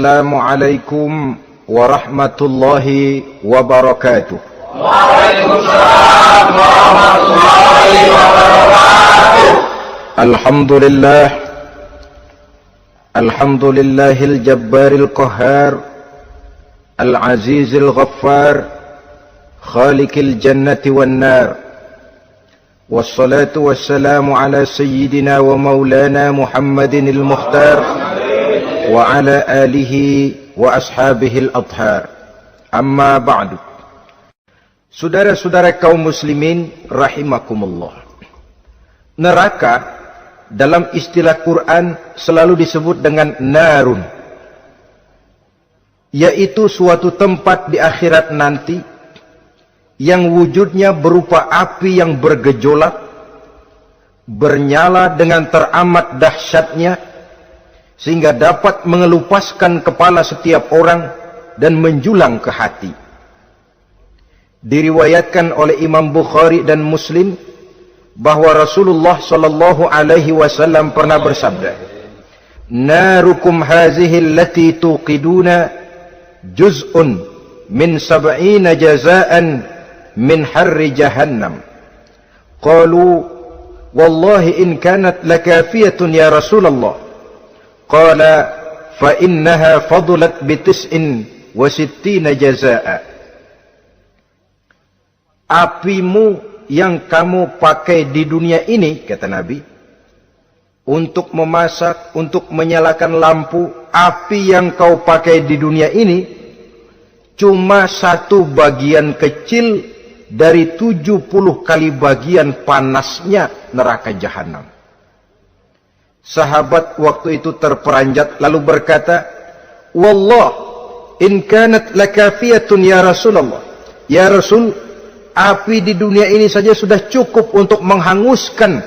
Assalamualaikum warahmatullahi wabarakatuh. Waalaikumsalam warahmatullahi wabarakatuh. Alhamdulillah, alhamdulillahil jabbaril qahhar, al-azizil ghaffar, khaliqil jannati wan nar. Wassalatu wassalamu ala sayyidina wa maulana Muhammadinil mukhtar wa ala alihi wa ashabihil adhar. Amma ba'du. Saudara-saudara kaum muslimin rahimakumullah. Neraka dalam istilah Quran selalu disebut dengan narun, yaitu suatu tempat di akhirat nanti yang wujudnya berupa api yang bergejolak, bernyala dengan teramat dahsyatnya, sehingga dapat mengelupaskan kepala setiap orang dan menjulang ke hati. Diriwayatkan oleh Imam Bukhari dan Muslim bahwa Rasulullah sallallahu alaihi wasallam pernah bersabda, "Narukum hazihi allati tuqiduna juz'un min 70 jazaan min harri jahannam." Qalu, "Wallahi in kanat lakafiyatun ya Rasulullah." Qala, "Fa innaha fadlat bi 69 jazaa." Apimu yang kamu pakai di dunia ini, kata Nabi, untuk memasak, untuk menyalakan lampu, api yang kau pakai di dunia ini cuma satu bagian kecil dari 70 kali bagian panasnya neraka jahanam. Sahabat waktu itu terperanjat lalu berkata, "Wallah, in kanat lakafiyatun ya Rasulullah." Ya Rasul, api di dunia ini saja sudah cukup untuk menghanguskan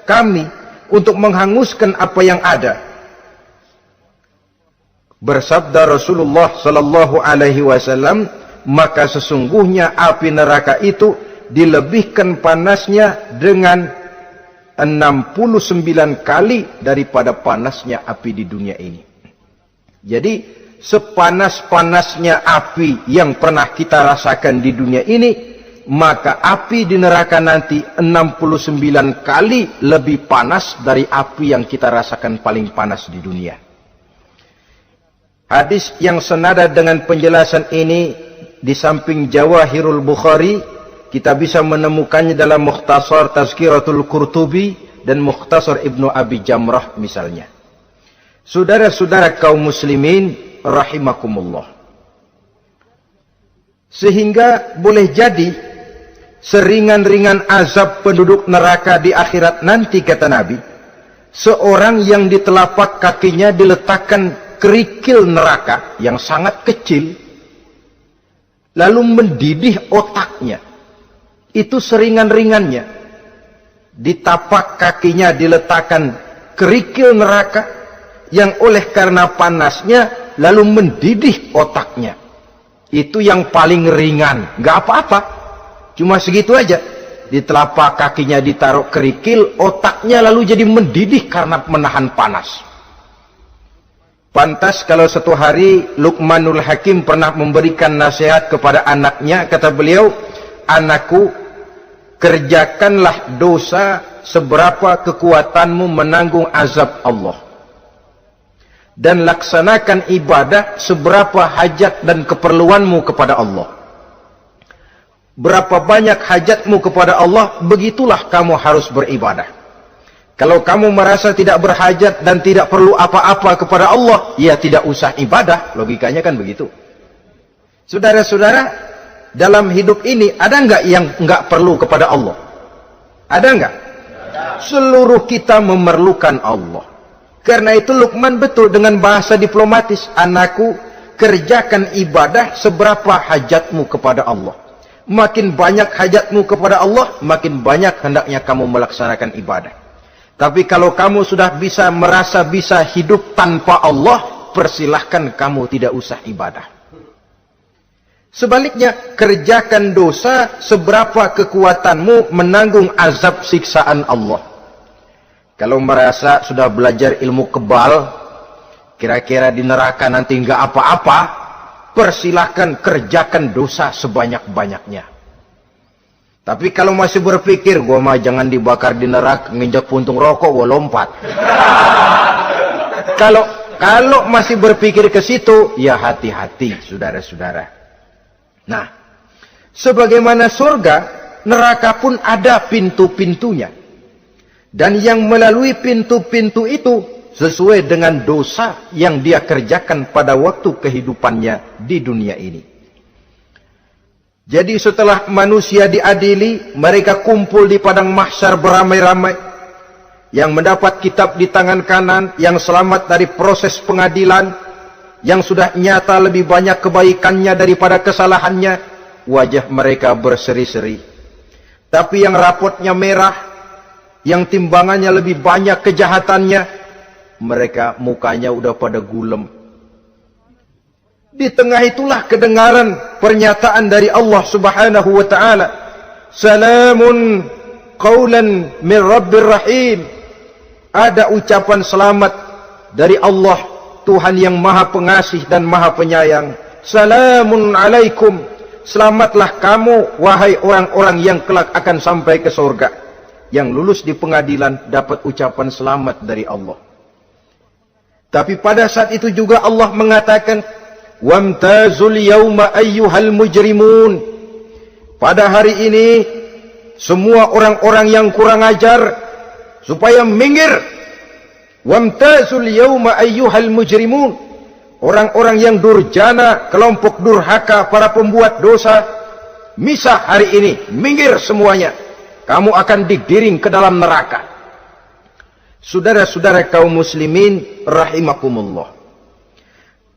kami, untuk menghanguskan apa yang ada. Bersabda Rasulullah sallallahu alaihi wasallam, maka sesungguhnya api neraka itu dilebihkan panasnya dengan 69 kali daripada panasnya api di dunia ini. Jadi sepanas-panasnya api yang pernah kita rasakan di dunia ini, maka api di neraka nanti 69 kali lebih panas dari api yang kita rasakan paling panas di dunia. Hadis yang senada dengan penjelasan ini di samping Jawahirul Bukhari, kita bisa menemukannya dalam Mukhtasar Tazkiratul Qurtubi dan Mukhtasar Ibnu Abi Jamrah misalnya. Saudara-saudara kaum muslimin rahimakumullah. Sehingga boleh jadi seringan-ringan azab penduduk neraka di akhirat nanti, kata Nabi, seorang yang di telapak kakinya diletakkan kerikil neraka yang sangat kecil, lalu mendidih otaknya. Itu seringan-ringannya. Di tapak kakinya diletakkan kerikil neraka yang oleh karena panasnya lalu mendidih otaknya. Itu yang paling ringan, nggak apa-apa, cuma segitu aja. Di telapak kakinya ditaruh kerikil, otaknya lalu jadi mendidih karena menahan panas. Pantas kalau satu hari Luqmanul Hakim pernah memberikan nasihat kepada anaknya, kata beliau, "Anakku, kerjakanlah dosa seberapa kekuatanmu menanggung azab Allah, dan laksanakan ibadah seberapa hajat dan keperluanmu kepada Allah. Berapa banyak hajatmu kepada Allah, begitulah kamu harus beribadah. Kalau kamu merasa tidak berhajat dan tidak perlu apa-apa kepada Allah, ya tidak usah ibadah." Logikanya kan begitu. Saudara-saudara, dalam hidup ini ada nggak yang nggak perlu kepada Allah? Ada nggak? Seluruh kita memerlukan Allah. Karena itu Luqman betul dengan bahasa diplomatis, "Anakku, kerjakan ibadah seberapa hajatmu kepada Allah. Makin banyak hajatmu kepada Allah, makin banyak hendaknya kamu melaksanakan ibadah. Tapi kalau kamu sudah bisa merasa bisa hidup tanpa Allah, persilahkan kamu tidak usah ibadah." Sebaliknya, kerjakan dosa seberapa kekuatanmu menanggung azab siksaan Allah. Kalau merasa sudah belajar ilmu kebal, kira-kira di neraka nanti nggak apa-apa, persilahkan kerjakan dosa sebanyak-banyaknya. Tapi kalau masih berpikir, gua mah jangan dibakar di neraka, nginjak puntung rokok, gua lompat. Kalau masih berpikir ke situ, ya hati-hati, saudara-saudara. Nah, sebagaimana surga, neraka pun ada pintu-pintunya. Dan yang melalui pintu-pintu itu sesuai dengan dosa yang dia kerjakan pada waktu kehidupannya di dunia ini. Jadi setelah manusia diadili, mereka kumpul di padang mahsyar beramai-ramai. Yang mendapat kitab di tangan kanan, yang selamat dari proses pengadilan, yang sudah nyata lebih banyak kebaikannya daripada kesalahannya, wajah mereka berseri-seri. Tapi yang rapotnya merah, yang timbangannya lebih banyak kejahatannya, mereka mukanya udah pada gulem. Di tengah itulah kedengaran pernyataan dari Allah Subhanahu wa ta'ala, salamun qawlan min rabbir rahim. Ada ucapan selamat dari Allah, Tuhan yang maha pengasih dan maha penyayang. Salamun alaikum, selamatlah kamu wahai orang-orang yang kelak akan sampai ke surga. Yang lulus di pengadilan dapat ucapan selamat dari Allah. Tapi pada saat itu juga Allah mengatakan, wamtazul yawma ayyuhal mujrimun. Pada hari ini semua orang-orang yang kurang ajar supaya minggir. Wamtazul yawma ayyuhal mujrimun. Orang-orang yang durjana, kelompok durhaka, para pembuat dosa, misah hari ini, minggir semuanya. Kamu akan digiring ke dalam neraka. Saudara-saudara kaum muslimin rahimakumullah.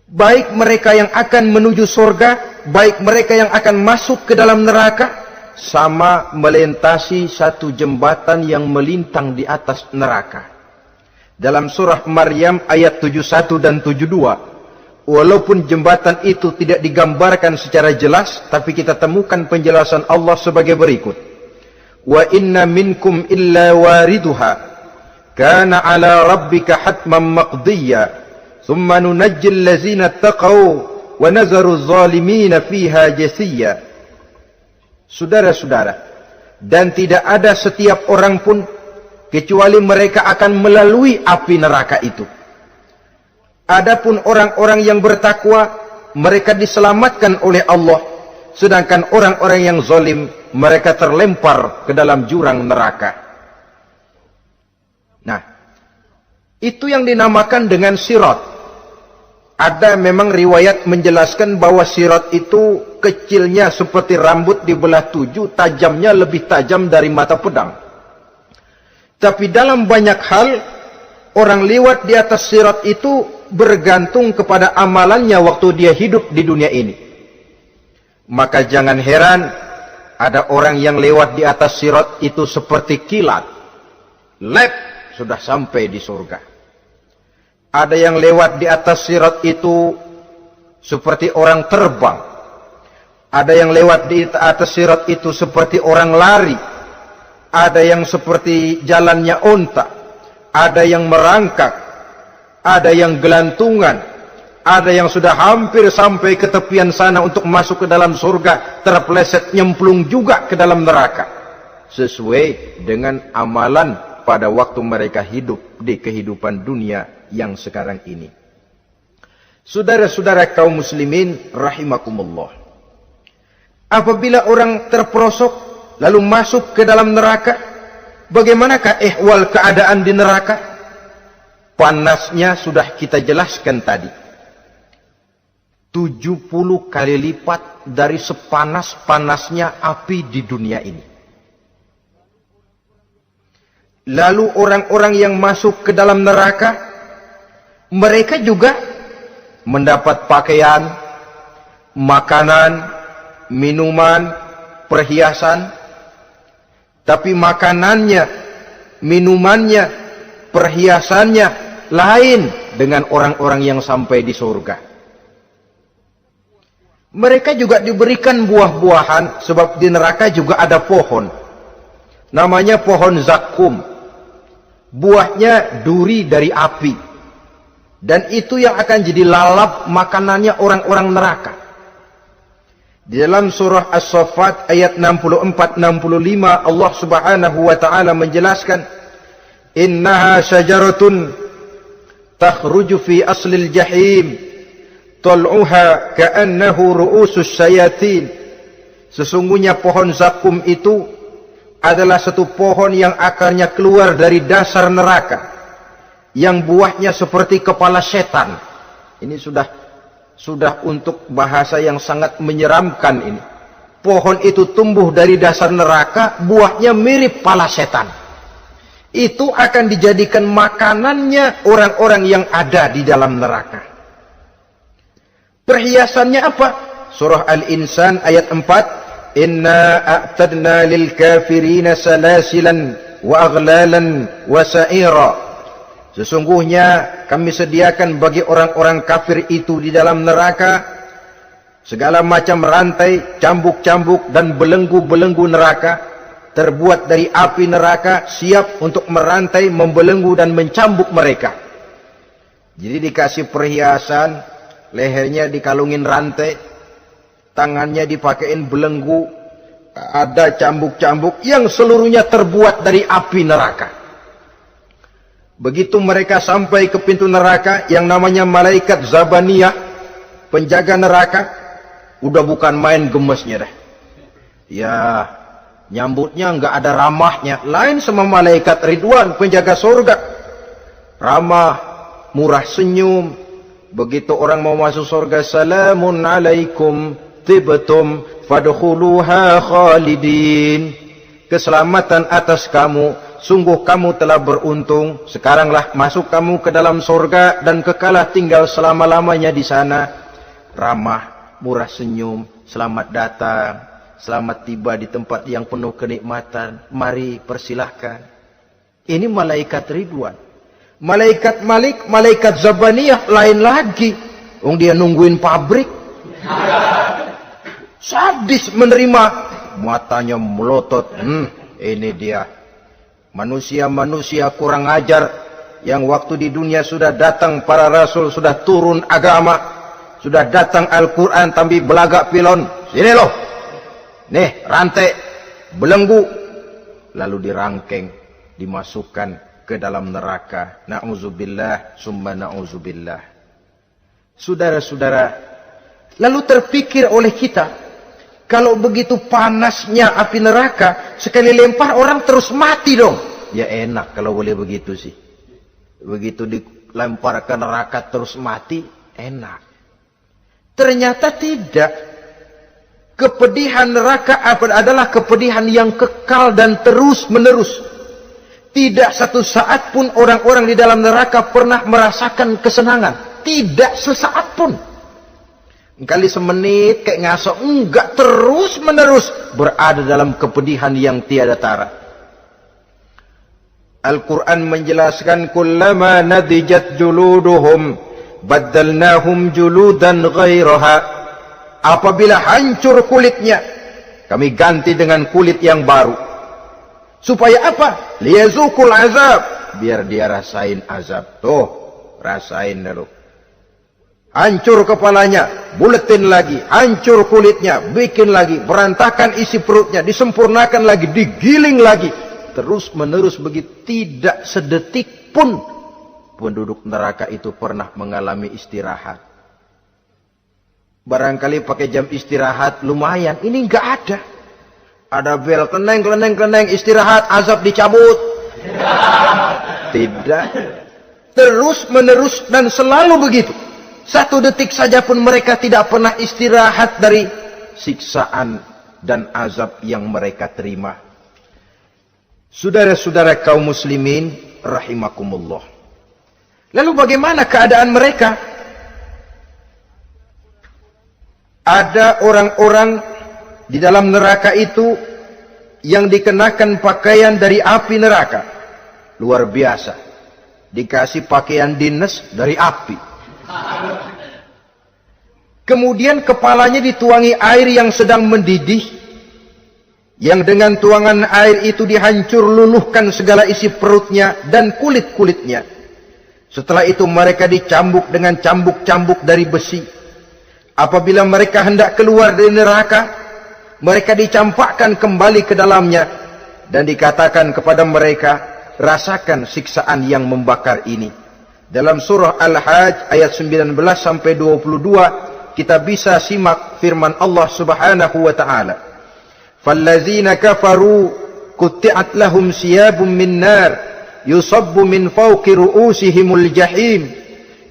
Baik mereka yang akan menuju surga, baik mereka yang akan masuk ke dalam neraka, sama melintasi satu jembatan yang melintang di atas neraka. Dalam surah Maryam ayat 71 dan 72, walaupun jembatan itu tidak digambarkan secara jelas, tapi kita temukan penjelasan Allah sebagai berikut. Wa inna minkum illa wariduha kana ala rabbika hatman maqdiya thumma nunajjil ladzina taqaw wa nazaru adh-dhalimina fiha jasiya. Saudara-saudara, dan tidak ada setiap orang pun kecuali mereka akan melalui api neraka itu. Adapun orang-orang yang bertakwa, mereka diselamatkan oleh Allah. Sedangkan orang-orang yang zalim, mereka terlempar ke dalam jurang neraka. Nah, itu yang dinamakan dengan sirat. Ada memang riwayat menjelaskan bahwa sirat itu kecilnya seperti rambut dibelah 7, tajamnya lebih tajam dari mata pedang. Tapi dalam banyak hal, orang lewat di atas sirat itu bergantung kepada amalannya waktu dia hidup di dunia ini. Maka jangan heran ada orang yang lewat di atas sirat itu seperti kilat. Lep, sudah sampai di surga. Ada yang lewat di atas sirat itu seperti orang terbang. Ada yang lewat di atas sirat itu seperti orang lari. Ada yang seperti jalannya unta. Ada yang merangkak. Ada yang gelantungan. Ada yang sudah hampir sampai ke tepian sana untuk masuk ke dalam surga, terpeleset nyemplung juga ke dalam neraka. Sesuai dengan amalan pada waktu mereka hidup di kehidupan dunia yang sekarang ini. Saudara-saudara kaum muslimin rahimakumullah. Apabila orang terperosok lalu masuk ke dalam neraka, bagaimanakah ihwal keadaan di neraka? Panasnya sudah kita jelaskan tadi. 70 kali lipat dari sepanas-panasnya api di dunia ini. Lalu orang-orang yang masuk ke dalam neraka, mereka juga mendapat pakaian, makanan, minuman, perhiasan. Tapi makanannya, minumannya, perhiasannya lain dengan orang-orang yang sampai di surga. Mereka juga diberikan buah-buahan, sebab di neraka juga ada pohon. Namanya pohon zakum. Buahnya duri dari api. Dan itu yang akan jadi lalap makanannya orang-orang neraka. Di dalam surah As-Saffat ayat 64-65 Allah Subhanahu wa taala menjelaskan, "Innaha syajaratun takhruju fi aslil jahim, tal'uha ka'annahu ru'usus syayatin." Sesungguhnya pohon zakum itu adalah satu pohon yang akarnya keluar dari dasar neraka, yang buahnya seperti kepala setan. Ini sudah untuk bahasa yang sangat menyeramkan ini. Pohon itu tumbuh dari dasar neraka, buahnya mirip kepala setan. Itu akan dijadikan makanannya orang-orang yang ada di dalam neraka. Perhiasannya apa? Surah Al-Insan ayat 4, "Inna a'tadna lil kafirina salasilan wa aghlalan wa sa'ira." Sesungguhnya kami sediakan bagi orang-orang kafir itu di dalam neraka segala macam rantai, cambuk-cambuk dan belenggu-belenggu neraka, terbuat dari api neraka, siap untuk merantai, membelenggu dan mencambuk mereka. Jadi dikasih perhiasan, lehernya dikalungin rantai, tangannya dipakein belenggu, ada cambuk-cambuk yang seluruhnya terbuat dari api neraka. Begitu mereka sampai ke pintu neraka yang namanya malaikat Zabaniyah, penjaga neraka, udah bukan main gemesnya dah. Ya, nyambutnya nggak ada ramahnya, lain sama malaikat Ridwan, penjaga surga. Ramah, murah senyum. Begitu orang mau masuk surga, "Salamun alaikum tibtum fadkhuluha khalidin." Keselamatan atas kamu, sungguh kamu telah beruntung. Sekaranglah masuk kamu ke dalam surga dan kekalah tinggal selama-lamanya di sana. Ramah, murah senyum, selamat datang, selamat tiba di tempat yang penuh kenikmatan. Mari persilahkan. Ini malaikat Ridwan. Malaikat Malik, malaikat Zabaniyah lain lagi. Dia nungguin pabrik. Sadis menerima, matanya melotot. Ini dia. Manusia-manusia kurang ajar yang waktu di dunia sudah datang para rasul, sudah turun agama, sudah datang Al-Quran, tapi belagak pilon. Sini loh. Nih, rantai, belenggu. Lalu dirangkeng, dimasukkan ke dalam neraka. Na'udzubillah, summa na'udzubillah. Saudara-saudara, lalu terpikir oleh kita, kalau begitu panasnya api neraka, sekali lempar orang terus mati dong. Ya enak kalau boleh begitu sih. Begitu dilempar ke neraka terus mati, enak. Ternyata tidak. Kepedihan neraka adalah kepedihan yang kekal dan terus menerus. Tidak satu saat pun orang-orang di dalam neraka pernah merasakan kesenangan. Tidak sesaat pun. Kali semenit kayak ngaso, enggak, terus menerus berada dalam kepedihan yang tiada tara. Al-Quran menjelaskan, kullama nadijat juluduhum baddalnahum juludan ghairaha. Apabila hancur kulitnya, kami ganti dengan kulit yang baru. Supaya apa? Liyazukul azab, biar dia rasain azab. Tuh, rasain dulu. Hancur kepalanya, buletin lagi, hancur kulitnya, bikin lagi, berantakan isi perutnya, disempurnakan lagi, digiling lagi. Terus menerus begitu, tidak sedetik pun penduduk neraka itu pernah mengalami istirahat. Barangkali pakai jam istirahat lumayan, ini enggak ada. Ada bel, keneng, istirahat, azab dicabut. Tidak. Terus menerus dan selalu begitu. Satu detik saja pun mereka tidak pernah istirahat dari siksaan dan azab yang mereka terima. Saudara-saudara kaum muslimin rahimakumullah. Lalu bagaimana keadaan mereka? Ada orang-orang di dalam neraka itu yang dikenakan pakaian dari api neraka. Luar biasa. Dikasih pakaian dinas dari api. Kemudian kepalanya dituangi air yang sedang mendidih, yang dengan tuangan air itu dihancur luluhkan segala isi perutnya dan kulit-kulitnya, Setelah itu mereka dicambuk dengan cambuk-cambuk dari besi. Apabila mereka hendak keluar dari neraka, mereka dicampakkan kembali ke dalamnya dan dikatakan kepada mereka, rasakan siksaan yang membakar ini. Dalam surah Al-Hajj ayat 19 sampai 22 kita bisa simak firman Allah Subhanahu wa taala. Fallazina kafaru qutti'at lahum siyabun min nar yusabbu min fawqi ru'usihimul jahim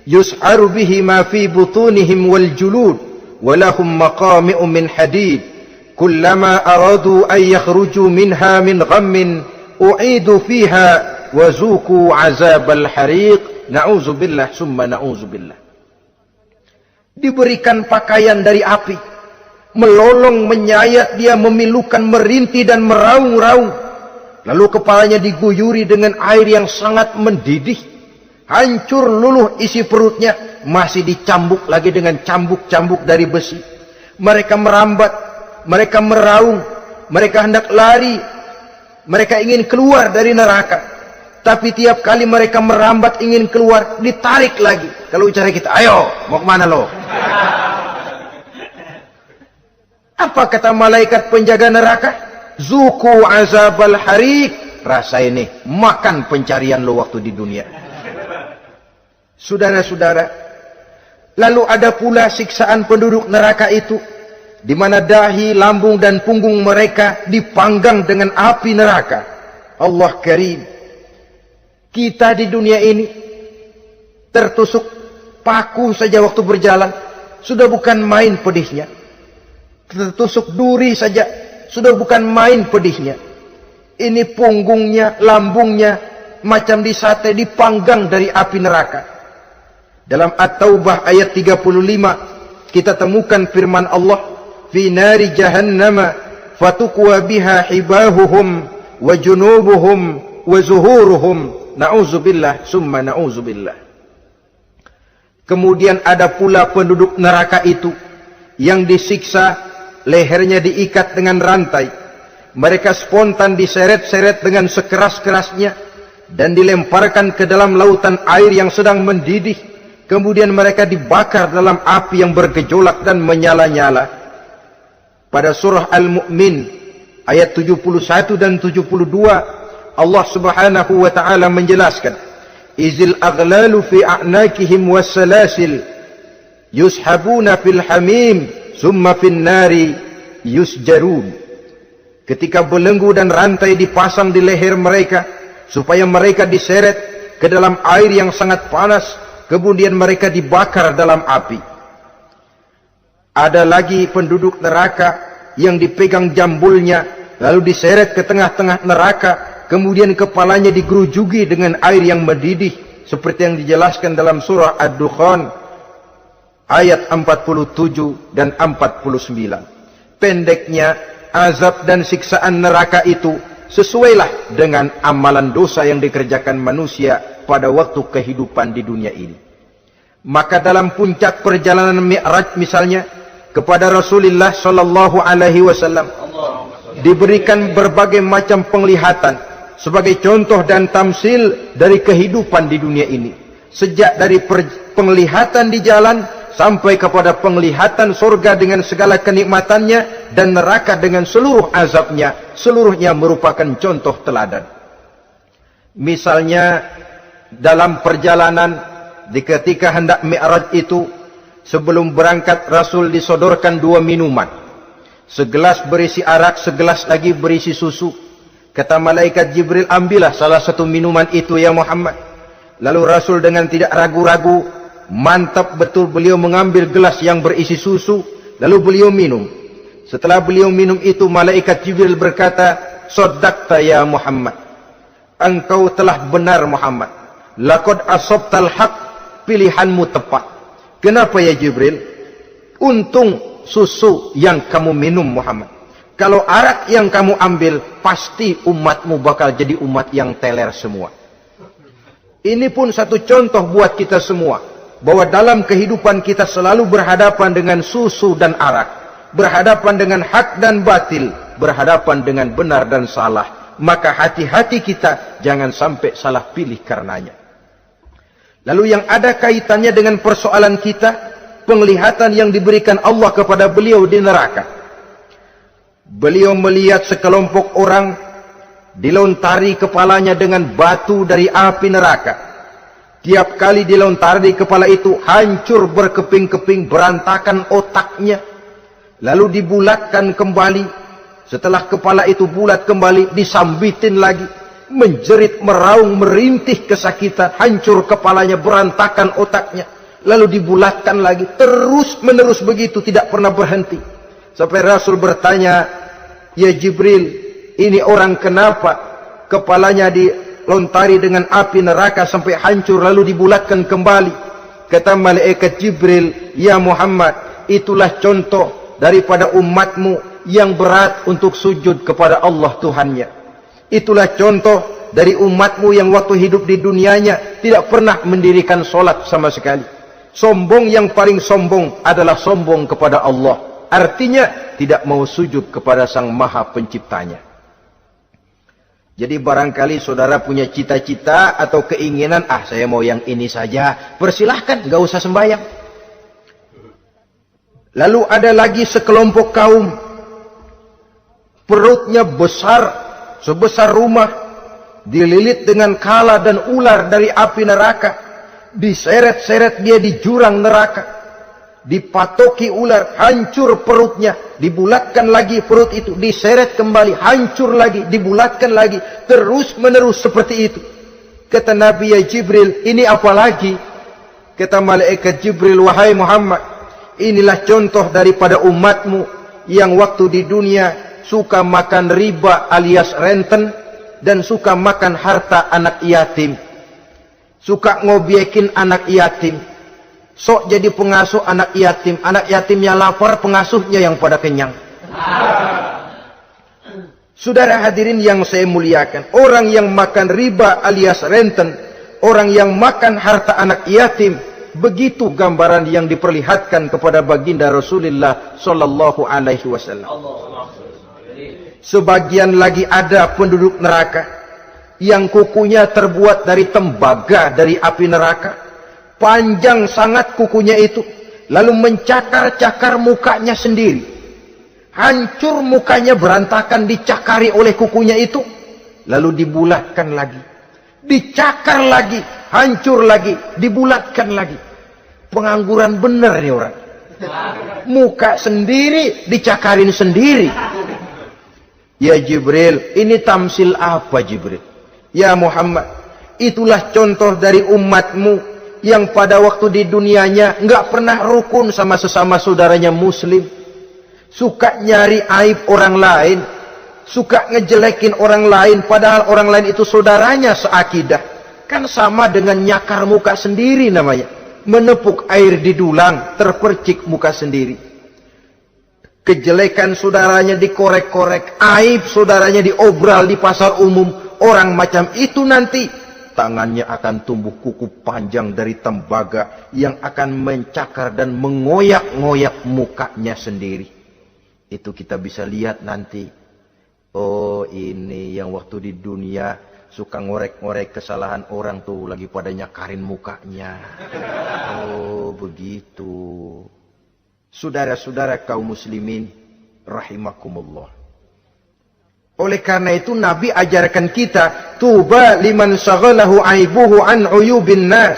yus'aru bihi ma fi butunihim wal julud wa lahum maqami'u min hadid kullama aradu an yakhruju minha min ghammin u'idu fiha wa zuqu 'azabal hariq na'udzubillah summa na'udzubillah. Diberikan pakaian dari api, melolong menyayat dia, memilukan, merintih dan meraung-raung. Lalu kepalanya diguyuri dengan air yang sangat mendidih. Hancur luluh isi perutnya, masih dicambuk lagi dengan cambuk-cambuk dari besi. Mereka merambat, mereka meraung, mereka hendak lari, mereka ingin keluar dari neraka. Tapi tiap kali mereka merambat ingin keluar, ditarik lagi. Kalau bicara kita, ayo, mau kemana lo? Apa kata malaikat penjaga neraka? Zuku azabal hariq. Rasa ini, makan pencarian lo waktu di dunia. Saudara-saudara, lalu ada pula siksaan penduduk neraka itu, di mana dahi, lambung dan punggung mereka dipanggang dengan api neraka. Allah Karim. Kita di dunia ini tertusuk paku saja waktu berjalan sudah bukan main pedihnya. Tertusuk duri saja sudah bukan main pedihnya. Ini punggungnya, lambungnya macam disate, dipanggang dari api neraka. Dalam At-Taubah ayat 35 kita temukan firman Allah, fi nari jahannama fatukwa biha hibahuhum wa junubuhum wa zuhuruhum. Na'udzubillah summa na'udzubillah. Kemudian ada pula penduduk neraka itu yang disiksa, lehernya diikat dengan rantai. Mereka spontan diseret-seret dengan sekeras-kerasnya dan dilemparkan ke dalam lautan air yang sedang mendidih. Kemudian mereka dibakar dalam api yang bergejolak dan menyala-nyala. Pada surah Al-Mu'min ayat 71 dan 72 Allah Subhanahu wa taala menjelaskan, izil aghlalu fi a'nakihim wassalasil yushabuna fil hamim summa fin nari yusjarun. Ketika belenggu dan rantai dipasang di leher mereka supaya mereka diseret ke dalam air yang sangat panas, kemudian mereka dibakar dalam api. Ada lagi penduduk neraka yang dipegang jambulnya lalu diseret ke tengah-tengah neraka, kemudian kepalanya digerujuki dengan air yang mendidih seperti yang dijelaskan dalam surah Ad-Dukhan ayat 47 dan 49. Pendeknya, azab dan siksaan neraka itu sesuailah dengan amalan dosa yang dikerjakan manusia pada waktu kehidupan di dunia ini. Maka dalam puncak perjalanan Mi'raj misalnya, kepada Rasulullah sallallahu alaihi wasallam diberikan berbagai macam penglihatan sebagai contoh dan tamsil dari kehidupan di dunia ini. Sejak dari penglihatan di jalan sampai kepada penglihatan surga dengan segala kenikmatannya dan neraka dengan seluruh azabnya, seluruhnya merupakan contoh teladan. Misalnya dalam perjalanan di ketika hendak Mi'raj itu, sebelum berangkat Rasul disodorkan dua minuman. Segelas berisi arak, segelas lagi berisi susu. Kata malaikat Jibril, ambillah salah satu minuman itu ya Muhammad. Lalu Rasul dengan tidak ragu-ragu, mantap betul beliau mengambil gelas yang berisi susu, lalu beliau minum. Setelah beliau minum itu, malaikat Jibril berkata, Shaddaqta ya Muhammad, engkau telah benar Muhammad. Laqad asabtal haq, pilihanmu tepat. Kenapa ya Jibril? Untung susu yang kamu minum Muhammad. Kalau arak yang kamu ambil, pasti umatmu bakal jadi umat yang teler semua. Ini pun satu contoh buat kita semua, bahwa dalam kehidupan kita selalu berhadapan dengan susu dan arak, berhadapan dengan hak dan batil, berhadapan dengan benar dan salah. Maka hati-hati kita jangan sampai salah pilih karenanya. Lalu yang ada kaitannya dengan persoalan kita, penglihatan yang diberikan Allah kepada beliau di neraka. Beliau melihat sekelompok orang dilontari kepalanya dengan batu dari api neraka. Tiap kali dilontari kepala itu hancur berkeping-keping, berantakan otaknya. Lalu dibulatkan kembali. Setelah kepala itu bulat kembali, disambitin lagi. Menjerit, meraung, merintih kesakitan. Hancur kepalanya, berantakan otaknya. Lalu dibulatkan lagi. Terus menerus begitu, tidak pernah berhenti. Sampai Rasul bertanya, "Ya Jibril, ini orang kenapa kepalanya dilontari dengan api neraka sampai hancur lalu dibulatkan kembali?" Kata malaikat Jibril, "Ya Muhammad, itulah contoh daripada umatmu yang berat untuk sujud kepada Allah Tuhannya. Itulah contoh dari umatmu yang waktu hidup di dunianya tidak pernah mendirikan solat sama sekali. Sombong yang paling sombong adalah sombong kepada Allah. Artinya tidak mau sujud kepada Sang Maha Penciptanya." Jadi barangkali saudara punya cita-cita atau keinginan, saya mau yang ini saja, persilahkan, gak usah sembahyang. Lalu ada lagi sekelompok kaum, perutnya besar, sebesar rumah, dililit dengan kala dan ular dari api neraka, diseret-seret dia di jurang neraka, dipatoki ular, hancur perutnya, dibulatkan lagi perut itu, diseret kembali, hancur lagi, dibulatkan lagi, terus menerus seperti itu. Kata Nabi, "Ya Jibril, ini apa lagi?" Kata malaikat Jibril, "Wahai Muhammad, inilah contoh daripada umatmu yang waktu di dunia suka makan riba alias renten dan suka makan harta anak yatim. Suka ngobyekin anak yatim. Sok jadi pengasuh anak yatimnya lapar, pengasuhnya yang pada kenyang." Saudara hadirin yang saya muliakan, orang yang makan riba alias renten, orang yang makan harta anak yatim, begitu gambaran yang diperlihatkan kepada baginda Rasulullah sallallahu alaihi wasallam. Sebagian lagi ada penduduk neraka yang kukunya terbuat dari tembaga dari api neraka. Panjang sangat kukunya itu, lalu mencakar-cakar mukanya sendiri. Hancur mukanya, berantakan, dicakari oleh kukunya itu, lalu dibulatkan lagi, dicakar lagi, hancur lagi, dibulatkan lagi. Pengangguran bener nih orang. Muka sendiri, dicakarin sendiri. Ya Jibril, ini tamsil apa Jibril? Ya Muhammad, itulah contoh dari umatmu yang pada waktu di dunianya nggak pernah rukun sama sesama saudaranya muslim, suka nyari aib orang lain, suka ngejelekin orang lain, padahal orang lain itu saudaranya seakidah. Kan sama dengan nyakar muka sendiri namanya, menepuk air di dulang, terpercik muka sendiri. Kejelekan saudaranya dikorek-korek, aib saudaranya diobral di pasar umum. Orang macam itu nanti tangannya akan tumbuh kuku panjang dari tembaga yang akan mencakar dan mengoyak-ngoyak mukanya sendiri. Itu kita bisa lihat nanti. Oh, ini yang waktu di dunia suka ngorek-ngorek kesalahan orang tuh lagi pada nyakarin mukanya. Oh, begitu. Saudara-saudara kaum muslimin rahimakumullah. Oleh karena itu Nabi ajarkan kita, tuba liman syaghalahu aibuhu an uyubin nas.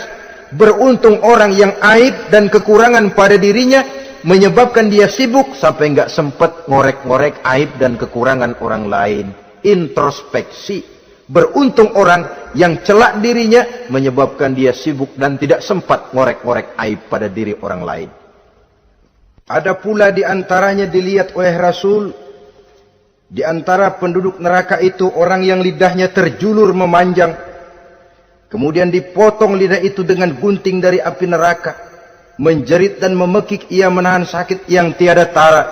Beruntung orang yang aib dan kekurangan pada dirinya menyebabkan dia sibuk sampai enggak sempat ngorek-ngorek aib dan kekurangan orang lain. Introspeksi. Beruntung orang yang celak dirinya menyebabkan dia sibuk dan tidak sempat ngorek-ngorek aib pada diri orang lain. Ada pula di antaranya dilihat oleh Rasul, di antara penduduk neraka itu orang yang lidahnya terjulur memanjang, kemudian dipotong lidah itu dengan gunting dari api neraka, menjerit dan memekik ia menahan sakit yang tiada tara,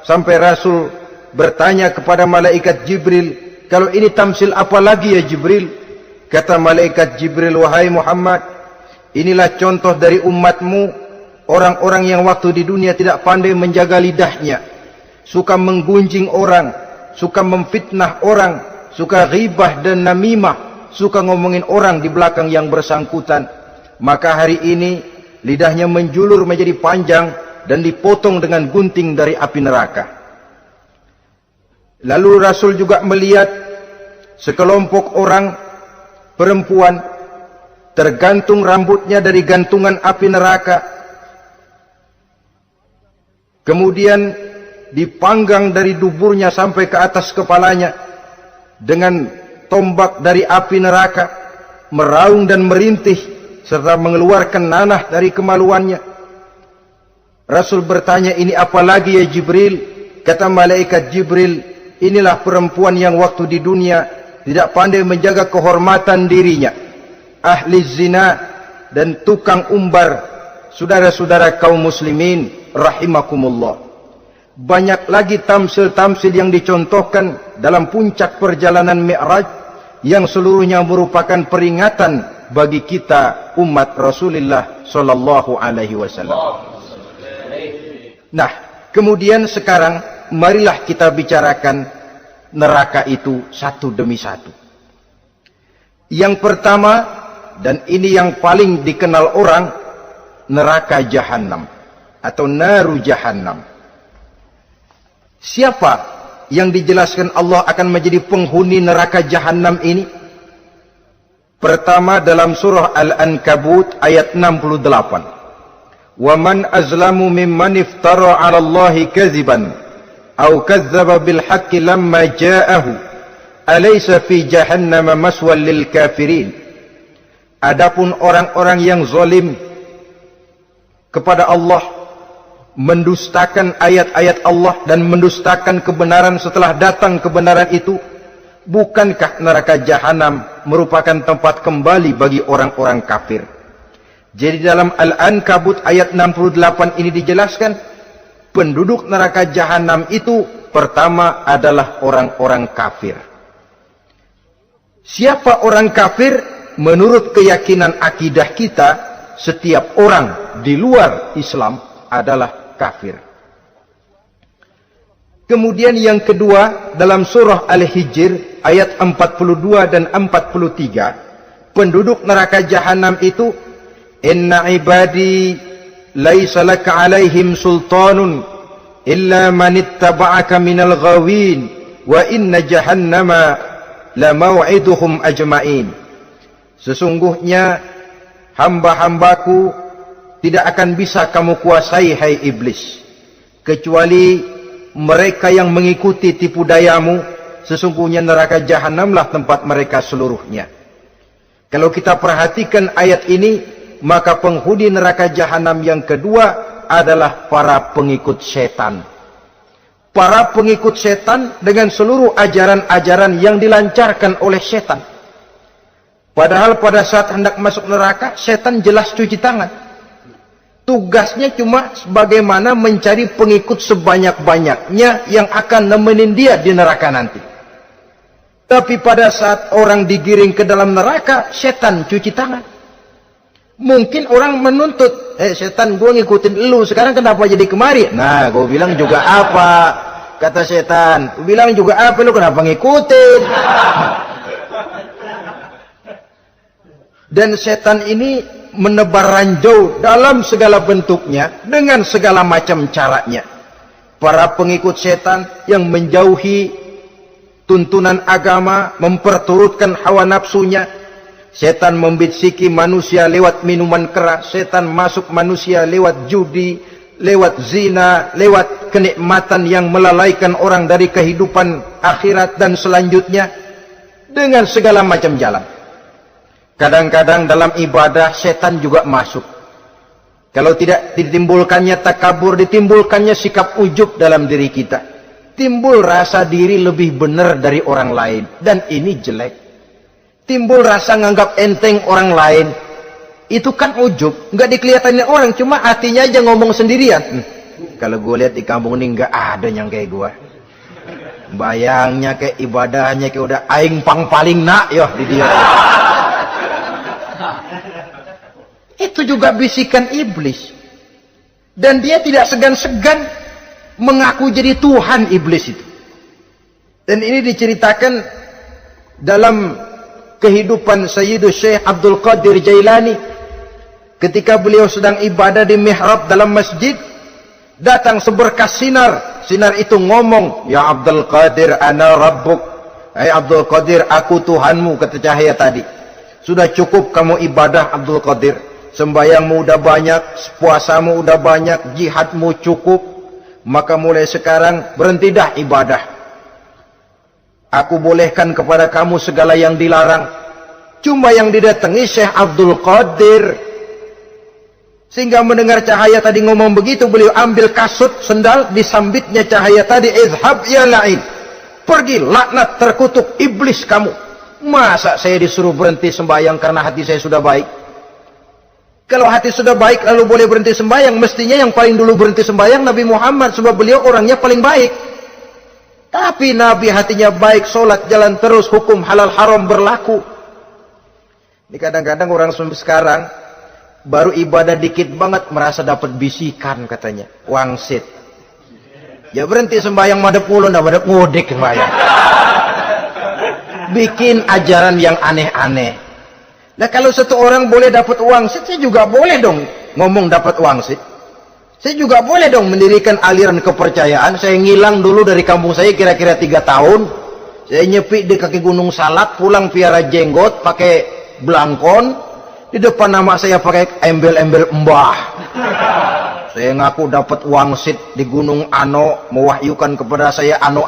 sampai Rasul bertanya kepada malaikat Jibril, kalau ini tamsil apa lagi ya Jibril? Kata malaikat Jibril, wahai Muhammad, inilah contoh dari umatmu, orang-orang yang waktu di dunia tidak pandai menjaga lidahnya, suka menggunjing orang, suka memfitnah orang, suka ghibah dan namimah, suka ngomongin orang di belakang yang bersangkutan. maka hari ini lidahnya menjulur menjadi panjang dan dipotong dengan gunting dari api neraka. Lalu Rasul juga melihat sekelompok orang perempuan tergantung rambutnya dari gantungan api neraka, kemudian dipanggang dari duburnya sampai ke atas kepalanya dengan tombak dari api neraka, meraung dan merintih serta mengeluarkan nanah dari kemaluannya. Rasul bertanya, ini apa lagi ya Jibril? Kata malaikat Jibril, inilah perempuan yang waktu di dunia tidak pandai menjaga kehormatan dirinya, ahli zina dan tukang umbar. Saudara-saudara kaum muslimin rahimakumullah, banyak lagi tamsil-tamsil yang dicontohkan dalam puncak perjalanan Mi'raj yang seluruhnya merupakan peringatan bagi kita umat Rasulullah sallallahu alaihi wasallam. Nah, kemudian sekarang marilah kita bicarakan neraka itu satu demi satu. Yang pertama, dan ini yang paling dikenal orang, neraka Jahannam atau naru Jahannam. Siapa yang dijelaskan Allah akan menjadi penghuni neraka Jahannam ini? Pertama dalam surah Al-Ankabut ayat 68. Wa man azlamu mimman iftara 'ala Allahi kadziban aw kadzdzaba bil haqqi lamma ja'ahu alaysa fi jahannam maswal lil kafirin. Adapun orang-orang yang zalim kepada Allah, mendustakan ayat-ayat Allah dan mendustakan kebenaran setelah datang kebenaran itu, bukankah neraka Jahannam merupakan tempat kembali bagi orang-orang kafir? Jadi dalam Al-Ankabut ayat 68 ini dijelaskan, penduduk neraka Jahannam itu pertama adalah orang-orang kafir. Siapa orang kafir? Menurut keyakinan akidah kita, setiap orang di luar Islam adalah kafir. Kemudian yang kedua dalam surah Al-Hijr ayat 42 dan 43, penduduk neraka Jahannam itu, inna ibadi laisa laka alaihim sultanun illa man ittaba'aka minal ghawin wa inna jahannama la maw'iduhum ajma'in. Sesungguhnya hamba-hambaku tidak akan bisa kamu kuasai, hai iblis, kecuali mereka yang mengikuti tipu dayamu. Sesungguhnya neraka Jahannamlah tempat mereka seluruhnya. Kalau kita perhatikan ayat ini, maka penghuni neraka Jahannam yang kedua adalah para pengikut setan. Para pengikut setan dengan seluruh ajaran-ajaran yang dilancarkan oleh setan. Padahal pada saat hendak masuk neraka, setan jelas cuci tangan. Tugasnya cuma bagaimana mencari pengikut sebanyak-banyaknya yang akan nemenin dia di neraka nanti. Tapi pada saat orang digiring ke dalam neraka, setan cuci tangan. Mungkin orang menuntut, setan, gue ngikutin lu, sekarang kenapa jadi kemari? Nah, gue bilang juga apa? Kata setan, gue bilang juga apa, lu kenapa ngikutin? Dan setan ini menebar ranjau dalam segala bentuknya, dengan segala macam caranya. Para pengikut setan yang menjauhi tuntunan agama, memperturutkan hawa nafsunya. Setan membisiki manusia lewat minuman keras, setan masuk manusia lewat judi, lewat zina, lewat kenikmatan yang melalaikan orang dari kehidupan akhirat dan selanjutnya, dengan segala macam jalan. Kadang-kadang dalam ibadah setan juga masuk. Kalau tidak ditimbulkannya takabur, ditimbulkannya sikap ujub dalam diri kita. Timbul rasa diri lebih benar dari orang lain, dan ini jelek. Timbul rasa nganggap enteng orang lain, itu kan ujub, nggak dikelihatanin orang, cuma hatinya aja ngomong sendirian. Kalau gue lihat di kampung ini nggak ada yang kayak gue. Bayangnya kayak ibadahnya kayak udah aing pang paling nak yoh di dia. Itu juga bisikan iblis. Dan dia tidak segan-segan mengaku jadi Tuhan iblis itu. Dan ini diceritakan dalam kehidupan Sayyidus Syekh Abdul Qadir Jailani. ketika beliau sedang ibadah di mihrab dalam masjid, datang seberkas sinar. Sinar itu ngomong, "Ya Abdul Qadir, ana rabbuk." Hai Abdul Qadir, aku Tuhanmu, kata cahaya tadi. Sudah cukup kamu ibadah Abdul Qadir. Sembayangmu udah banyak, puasamu udah banyak, jihadmu cukup. Maka mulai sekarang berhenti dah ibadah. Aku bolehkan kepada kamu segala yang dilarang. Cuma yang didatangi Syekh Abdul Qadir. Sehingga mendengar cahaya tadi ngomong begitu, beliau ambil kasut sendal, disambitnya cahaya tadi, "Izhab ya la'in." Pergi, laknat, terkutuk, iblis kamu. Masa saya disuruh berhenti sembahyang karena hati saya sudah baik? Kalau hati sudah baik lalu boleh berhenti sembahyang, mestinya yang paling dulu berhenti sembahyang Nabi Muhammad, sebab beliau orangnya paling baik. Tapi Nabi hatinya baik, sholat jalan terus, hukum halal haram berlaku. Ini kadang-kadang orang sekarang baru ibadah dikit banget merasa dapat bisikan katanya, wangsit. Ya berhenti sembahyang madep mulu, ndak madep ngudik sembahyang. Bikin ajaran yang aneh-aneh. Nah kalau satu orang boleh dapat wangsit, saya juga boleh dong ngomong dapat wangsit. Saya juga boleh dong mendirikan aliran kepercayaan. Saya ngilang dulu dari kampung saya kira-kira 3 tahun. Saya nyepi di kaki Gunung Salak, pulang piara jenggot, pakai belangkon. Di depan nama saya pakai embel-embel mbah. Saya ngaku dapat wangsit di Gunung Ano, mewahyukan kepada saya ano.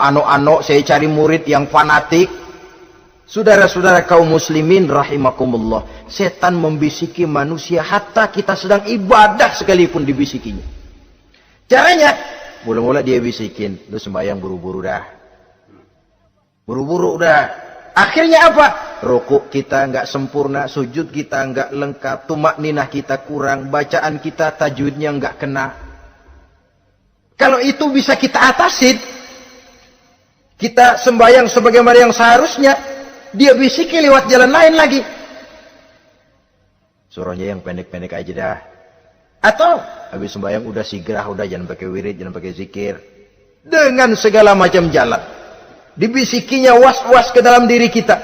Saya cari murid yang fanatik. Saudara-saudara kaum muslimin rahimakumullah, setan membisiki manusia hatta kita sedang ibadah sekalipun dibisikinya. Caranya, mula-mula dia bisikin, lu sembahyang buru-buru dah. Buru-buru dah. Akhirnya apa? Rukuk kita enggak sempurna, sujud kita enggak lengkap, tumakninah kita kurang, bacaan kita tajwidnya enggak kena. Kalau itu bisa kita atasin, kita sembahyang sebagaimana yang seharusnya, dia bisiki lewat jalan lain lagi. Suruhnya yang pendek-pendek aja dah. Atau habis sembahyang udah sigrah, udah jangan pakai wirid, jangan pakai zikir. Dengan segala macam jalan. Dibisikinya was-was ke dalam diri kita.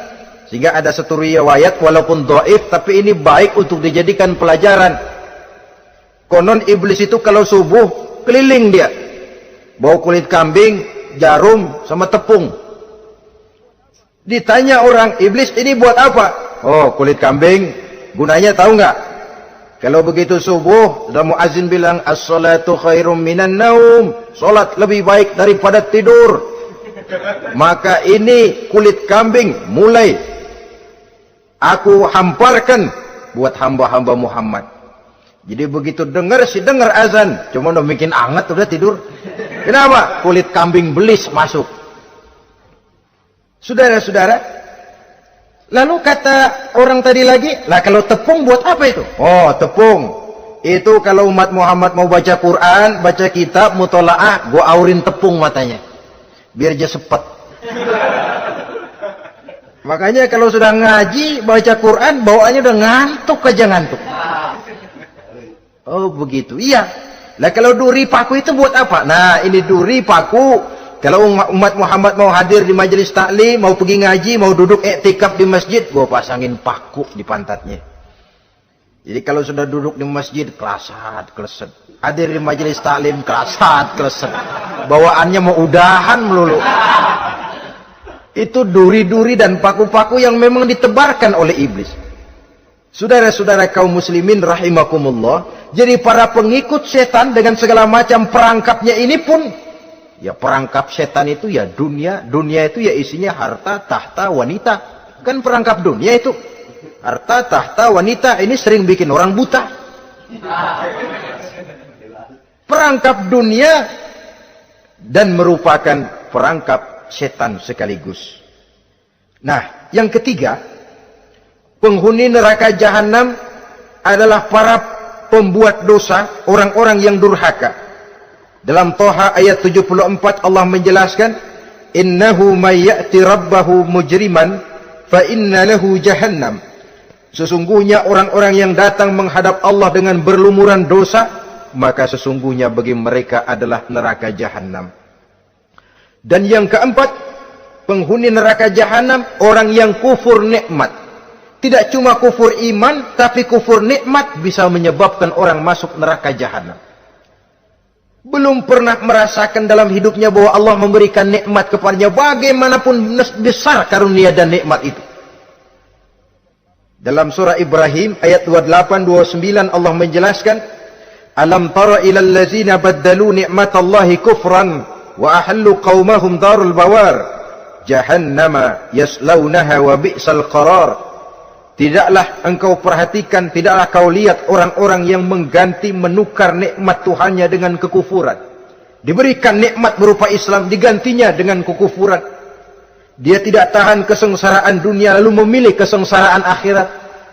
Sehingga ada satu riwayat walaupun dhaif tapi ini baik untuk dijadikan pelajaran. Konon iblis itu kalau subuh keliling dia. Bawa kulit kambing, jarum sama tepung. Ditanya orang, iblis ini buat apa? Oh, kulit kambing. Gunanya tahu nggak? Kalau begitu subuh, sudah muazin bilang, as-salatu khairum minan naum. Salat lebih baik daripada tidur. Maka ini kulit kambing mulai aku hamparkan buat hamba-hamba Muhammad. Jadi begitu dengar azan, cuma udah bikin anget udah tidur. Kenapa? Kulit kambing belis masuk. Saudara-saudara, lalu kata orang tadi lagi, lah kalau tepung buat apa itu? Oh, tepung. Itu kalau umat Muhammad mau baca Quran, baca kitab, mutola'ah, gua aurin tepung matanya. Biar dia sepet. Makanya kalau sudah ngaji, baca Quran, bawaannya udah ngantuk aja ngantuk. Oh, begitu. Iya. Lah kalau duri paku itu buat apa? Nah, ini duri paku. Kalau umat Muhammad mau hadir di majelis taklim, mau pergi ngaji, mau duduk iktikaf di masjid, gua pasangin paku di pantatnya. Jadi kalau sudah duduk di masjid, kelasat, kleset. Hadir di majelis taklim, kelasat, kleset. Bawaannya mau udahan melulu. Itu duri-duri dan paku-paku yang memang ditebarkan oleh iblis. Saudara-saudara kaum muslimin rahimakumullah, jadi para pengikut setan dengan segala macam perangkapnya ini pun, ya perangkap setan itu ya dunia itu ya isinya harta, tahta, wanita. Kan perangkap dunia itu. Harta, tahta, wanita ini sering bikin orang buta. Perangkap dunia dan merupakan perangkap setan sekaligus. Nah, yang ketiga, penghuni neraka jahanam adalah para pembuat dosa, orang-orang yang durhaka. Dalam Toha ayat 74 Allah menjelaskan, innahu may ya'ti rabbahu mujriman fa inna lahu jahannam. Sesungguhnya orang-orang yang datang menghadap Allah dengan berlumuran dosa, maka sesungguhnya bagi mereka adalah neraka jahanam. Dan yang keempat, penghuni neraka jahanam orang yang kufur nikmat, Tidak cuma kufur iman, tapi kufur nikmat bisa menyebabkan orang masuk neraka jahanam. Belum pernah merasakan dalam hidupnya bahwa Allah memberikan nikmat kepadanya, bagaimanapun besar karunia dan nikmat itu. Dalam surah Ibrahim ayat 28-29 Allah menjelaskan, Alam tara ilal ladzina baddalu ni'matallahi kufran wa ahallu qaumahum darul bawar jahannama yaslaunaha wa bi'sal qarar. Tidaklah engkau perhatikan, tidaklah kau lihat orang-orang yang mengganti, menukar nikmat Tuhannya dengan kekufuran. Diberikan nikmat berupa Islam, digantinya dengan kekufuran. Dia tidak tahan kesengsaraan dunia lalu memilih kesengsaraan akhirat.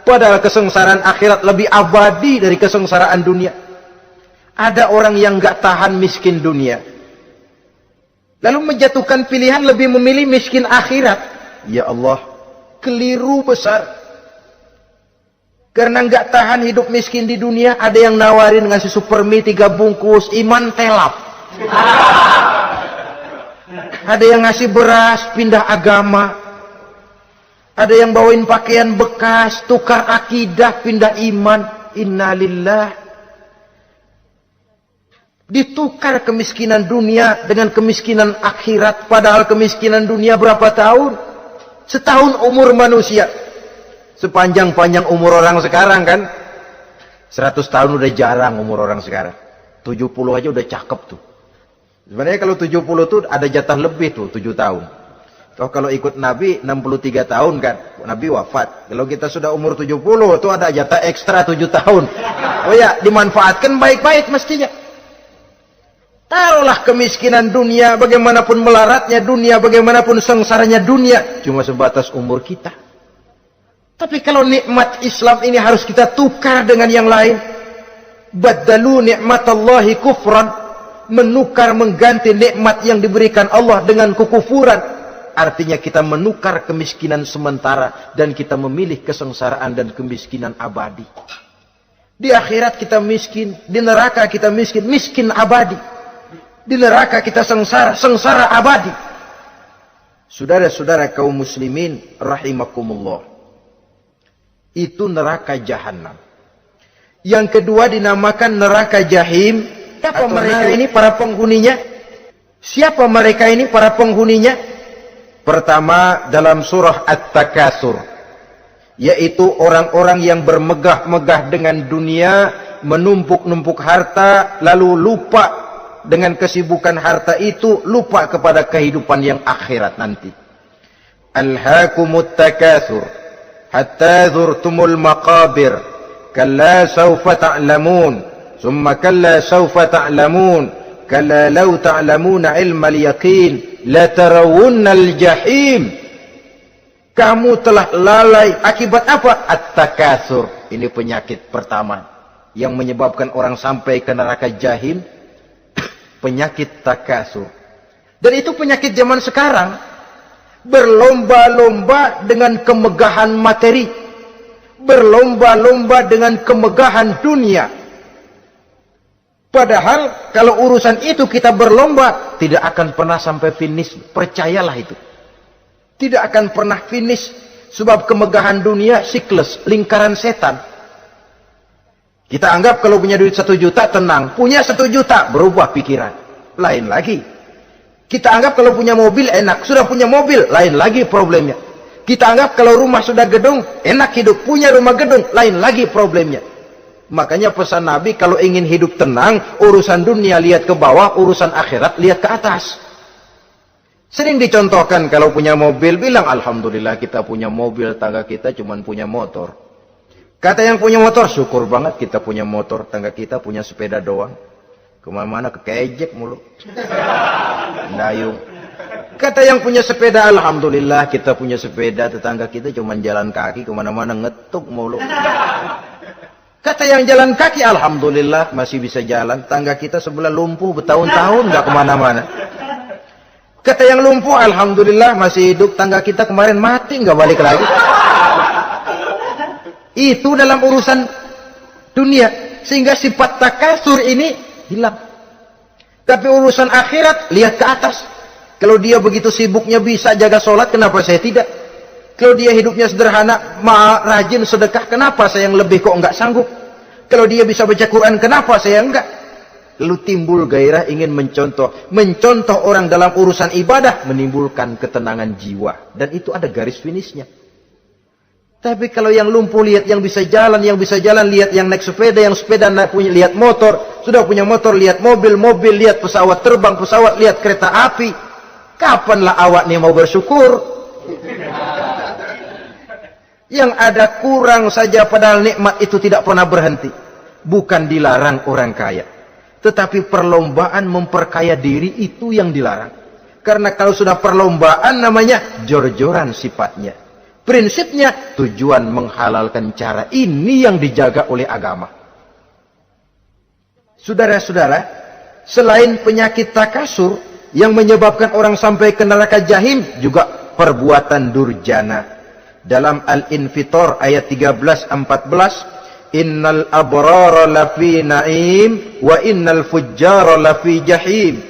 Padahal kesengsaraan akhirat lebih abadi dari kesengsaraan dunia. Ada orang yang gak tahan miskin dunia, lalu menjatuhkan pilihan lebih memilih miskin akhirat. Ya Allah, keliru besar. Karena nggak tahan hidup miskin di dunia, ada yang nawarin ngasih supermi 3 bungkus, iman telap. Ada yang ngasih beras, pindah agama. Ada yang bawain pakaian bekas, tukar akidah, pindah iman. Innalillah. Ditukar kemiskinan dunia dengan kemiskinan akhirat. Padahal kemiskinan dunia berapa tahun? Setahun umur manusia. Sepanjang-panjang umur orang sekarang kan. 100 tahun udah jarang umur orang sekarang. 70 aja udah cakep tuh. Sebenarnya kalau 70 tuh ada jatah lebih tuh, 7 tahun. Kalau ikut Nabi 63 tahun kan. Nabi wafat. Kalau kita sudah umur 70 tuh ada jatah ekstra 7 tahun. Oh ya, dimanfaatkan baik-baik mestinya. Taruhlah kemiskinan dunia, bagaimanapun melaratnya dunia, bagaimanapun sengsaranya dunia, cuma sebatas umur kita. Tapi kalau nikmat Islam ini harus kita tukar dengan yang lain. Baddalu ni'matallahi kufran. Menukar, mengganti nikmat yang diberikan Allah dengan kekufuran. Artinya kita menukar kemiskinan sementara dan kita memilih kesengsaraan dan kemiskinan abadi. Di akhirat kita miskin, di neraka kita miskin, miskin abadi. Di neraka kita sengsara, sengsara abadi. Saudara-saudara kaum muslimin rahimakumullah. Itu neraka jahanam. Yang kedua dinamakan neraka jahim. Siapa mereka ini para penghuninya? Siapa mereka ini para penghuninya? Pertama dalam surah At-Takatsur, yaitu orang-orang yang bermegah-megah dengan dunia, menumpuk-numpuk harta, lalu lupa dengan kesibukan harta itu, lupa kepada kehidupan yang akhirat nanti. Alhaakumut takatsur hatta zurtumul maqabir kalla sawfa ta'lamun thumma kalla sawfa ta'lamun kalla law ta'lamuna ilmal yaqin la tarawunnal jahim. Kamu telah lalai akibat apa? At-takatsur. Ini penyakit pertama yang menyebabkan orang sampai ke neraka jahim. Penyakit takatsur. Dan itu penyakit zaman sekarang. Berlomba-lomba dengan kemegahan materi, berlomba-lomba dengan kemegahan dunia. Padahal kalau urusan itu kita berlomba, tidak akan pernah sampai finish. Percayalah itu, tidak akan pernah finish. Sebab kemegahan dunia siklus, lingkaran setan. Kita anggap kalau punya duit 1 juta tenang, punya 1 juta berubah pikiran, lain lagi. Kita anggap kalau punya mobil enak, sudah punya mobil, lain lagi problemnya. Kita anggap kalau rumah sudah gedung, enak hidup, punya rumah gedung, lain lagi problemnya. Makanya pesan Nabi, kalau ingin hidup tenang, urusan dunia lihat ke bawah, urusan akhirat lihat ke atas. Sering dicontohkan kalau punya mobil, bilang Alhamdulillah kita punya mobil, tangga kita cuma punya motor. Kata yang punya motor, syukur banget kita punya motor, tangga kita punya sepeda doang. Kemana-mana kekejek mulu. Dayung. Kata yang punya sepeda, Alhamdulillah kita punya sepeda, tetangga kita cuma jalan kaki, kemana-mana ngetuk mulu. Kata yang jalan kaki, Alhamdulillah masih bisa jalan, tangga kita sebelah lumpuh bertahun-tahun gak kemana-mana. Kata yang lumpuh, Alhamdulillah masih hidup, tangga kita kemarin mati gak balik lagi. Itu dalam urusan dunia. Sehingga sifat takatsur ini hilang. Tapi urusan akhirat lihat ke atas. Kalau dia begitu sibuknya bisa jaga sholat, kenapa saya tidak? Kalau dia hidupnya sederhana, rajin sedekah, kenapa saya yang lebih kok enggak sanggup? Kalau dia bisa baca Quran, kenapa saya enggak? Lalu timbul gairah ingin mencontoh. Mencontoh orang dalam urusan ibadah menimbulkan ketenangan jiwa. Dan itu ada garis finishnya. Tapi kalau yang lumpuh lihat yang bisa jalan lihat yang naik sepeda, yang sepeda punya lihat motor, sudah punya motor lihat mobil, lihat pesawat terbang, lihat kereta api. Kapanlah awak nih mau bersyukur? Yang ada kurang saja padahal nikmat itu tidak pernah berhenti. Bukan dilarang orang kaya. Tetapi perlombaan memperkaya diri itu yang dilarang. Karena kalau sudah perlombaan namanya jor-joran sifatnya. Prinsipnya tujuan menghalalkan cara ini yang dijaga oleh agama. Saudara-saudara, selain penyakit takasur yang menyebabkan orang sampai ke neraka jahim, juga perbuatan durjana. Dalam Al-Infitor ayat 13-14, innal abrara lafi na'im wa innal fujjara lafi jahim.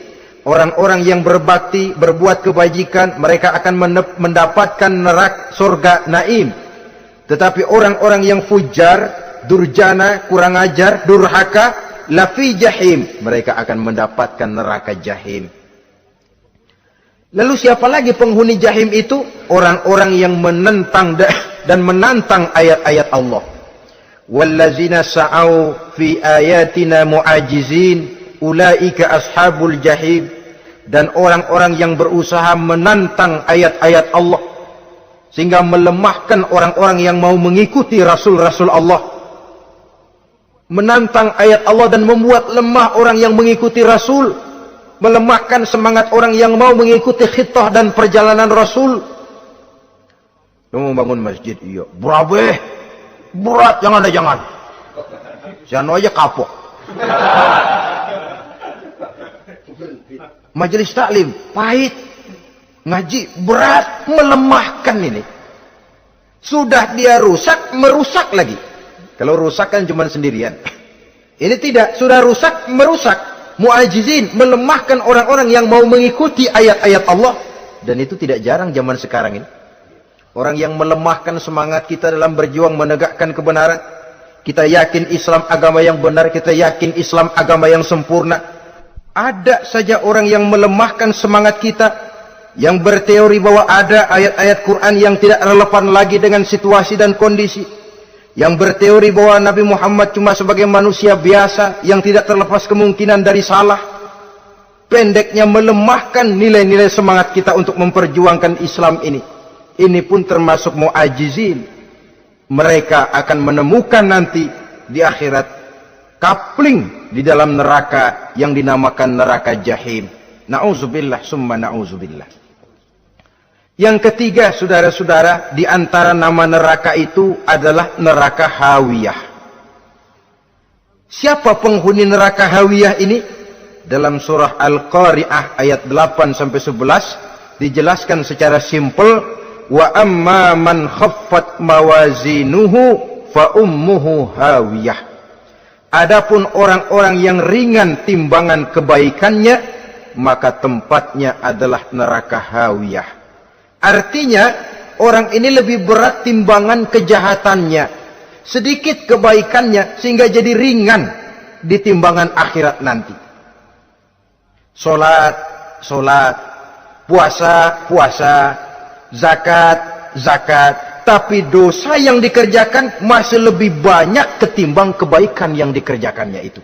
Orang-orang yang berbakti, berbuat kebajikan, mereka akan mendapatkan neraka surga naim. Tetapi orang-orang yang fujar, durjana, kurang ajar, durhaka, lafi jahim, mereka akan mendapatkan neraka jahim. Lalu siapa lagi penghuni jahim itu? Orang-orang yang menentang dan menantang ayat-ayat Allah. Wallazina sa'au fi ayatina mu'ajizin ulaika ashabul jahim. Dan orang-orang yang berusaha menantang ayat-ayat Allah sehingga melemahkan orang-orang yang mau mengikuti rasul-rasul Allah. Menantang ayat Allah dan membuat lemah orang yang mengikuti rasul, melemahkan semangat orang yang mau mengikuti khitah dan perjalanan rasul. Lu mau bangun masjid, iya. Berabe, berat, jangan. Jangan aja kapok. Majelis taklim, pahit. Ngaji, berat, melemahkan ini. Sudah dia rusak, merusak lagi. Kalau rusak kan cuma sendirian. Ini tidak, sudah rusak, merusak. Mu'ajizin, melemahkan orang-orang yang mau mengikuti ayat-ayat Allah. Dan itu tidak jarang zaman sekarang ini. Orang yang melemahkan semangat kita dalam berjuang menegakkan kebenaran. Kita yakin Islam agama yang benar, kita yakin Islam agama yang sempurna. Ada saja orang yang melemahkan semangat kita, yang berteori bahwa ada ayat-ayat Quran yang tidak relevan lagi dengan situasi dan kondisi, yang berteori bahwa Nabi Muhammad cuma sebagai manusia biasa yang tidak terlepas kemungkinan dari salah. Pendeknya melemahkan nilai-nilai semangat kita untuk memperjuangkan Islam ini. Ini pun termasuk mu'ajizin. Mereka akan menemukan nanti di akhirat kapling di dalam neraka yang dinamakan neraka jahim. Na'udzubillah summa na'udzubillah. Yang ketiga, saudara-saudara, di antara nama neraka itu adalah neraka hawiyah. Siapa penghuni neraka hawiyah ini? Dalam surah Al-Qari'ah ayat 8-11 dijelaskan secara simpel, wa amma man khaffat mawazinuhu fa ummuhu hawiyah. Adapun orang-orang yang ringan timbangan kebaikannya, maka tempatnya adalah neraka hawiyah. Artinya, orang ini lebih berat timbangan kejahatannya, sedikit kebaikannya, sehingga jadi ringan di timbangan akhirat nanti. Salat, puasa, zakat, tapi dosa yang dikerjakan masih lebih banyak ketimbang kebaikan yang dikerjakannya itu.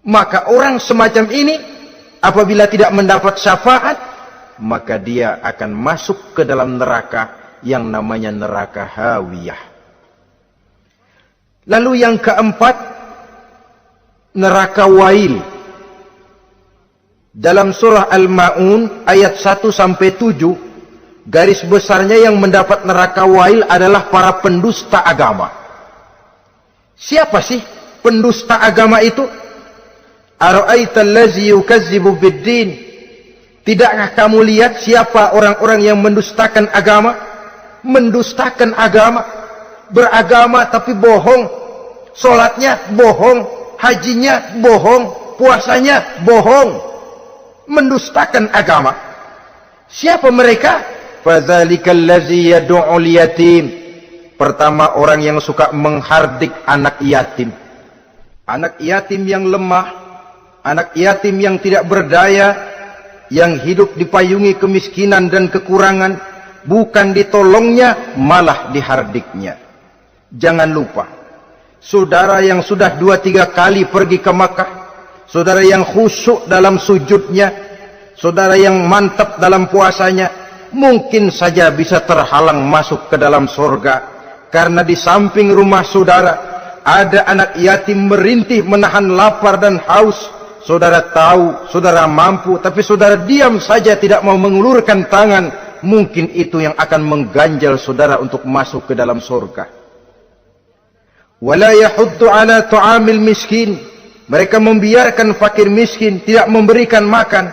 Maka orang semacam ini apabila tidak mendapat syafaat, maka dia akan masuk ke dalam neraka yang namanya neraka hawiyah. Lalu yang keempat, neraka wail. Dalam surah Al-Ma'un ayat 1-7, garis besarnya yang mendapat neraka wail adalah para pendusta agama. Siapa sih pendusta agama itu? Ara'aital ladzi yukazzibu biddin. Tidakkah kamu lihat siapa orang-orang yang mendustakan agama? Mendustakan agama, beragama tapi bohong. Salatnya bohong, hajinya bohong, puasanya bohong. Mendustakan agama. Siapa mereka? fadzalikal ladzi yad'ul yatim. Pertama, orang yang suka menghardik anak yatim. Anak yatim yang lemah, anak yatim yang tidak berdaya, yang hidup dipayungi kemiskinan dan kekurangan, bukan ditolongnya, malah dihardiknya. Jangan lupa, saudara yang sudah 2-3 kali pergi ke Makkah, saudara yang khusyuk dalam sujudnya, saudara yang mantap dalam puasanya, mungkin saja bisa terhalang masuk ke dalam surga. Karena di samping rumah saudara ada anak yatim merintih menahan lapar dan haus. Saudara tahu, saudara mampu, tapi saudara diam saja, tidak mau mengulurkan tangan. Mungkin itu yang akan mengganjal saudara untuk masuk ke dalam surga. Wala yahuddu ala ta'amil miskin. Mereka membiarkan fakir miskin, tidak memberikan makan.